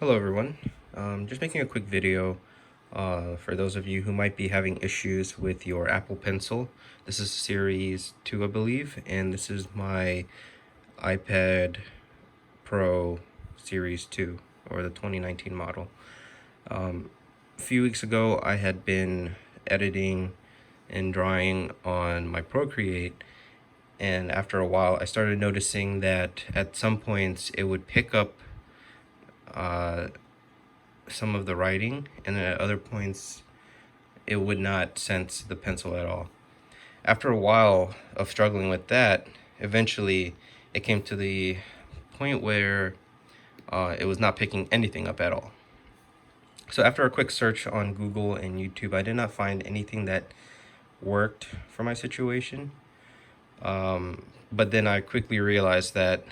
Hello everyone, just making a quick video for those of you who might be having issues with your Apple Pencil. This is Series 2, I believe, and this is my iPad Pro Series 2, or the 2019 model. A few weeks ago I had been editing and drawing on my Procreate, and after a while I started noticing that at some points it would pick up some of the writing, and then at other points it would not sense the pencil at all. After a while of struggling with that, eventually it came to the point where it was not picking anything up at all. So after a quick search on Google and YouTube, I did not find anything that worked for my situation. But then I quickly realized that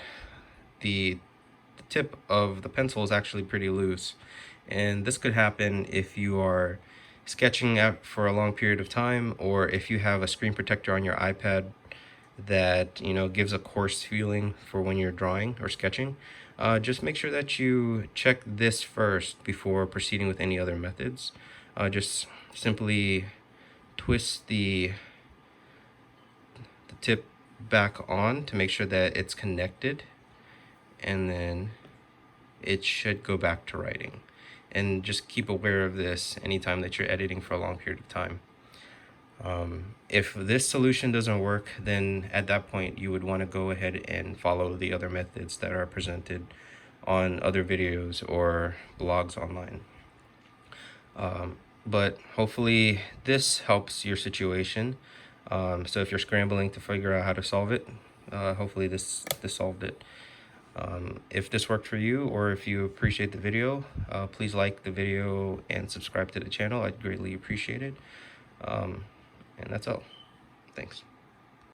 the tip of the pencil is actually pretty loose, and this could happen if you are sketching for a long period of time, or if you have a screen protector on your iPad that gives a coarse feeling for when you're drawing or sketching. Just make sure that you check this first before proceeding with any other methods. Just simply twist the tip back on to make sure that it's connected, and then it should go back to writing. And just keep aware of this anytime that you're editing for a long period of time. If this solution doesn't work, then at that point you would want to go ahead and follow the other methods that are presented on other videos or blogs online. But hopefully this helps your situation. So if you're scrambling to figure out how to solve it, hopefully this solved it. If this worked for you, or if you appreciate the video, please like the video and subscribe to the channel. I'd greatly appreciate it. And that's all. Thanks.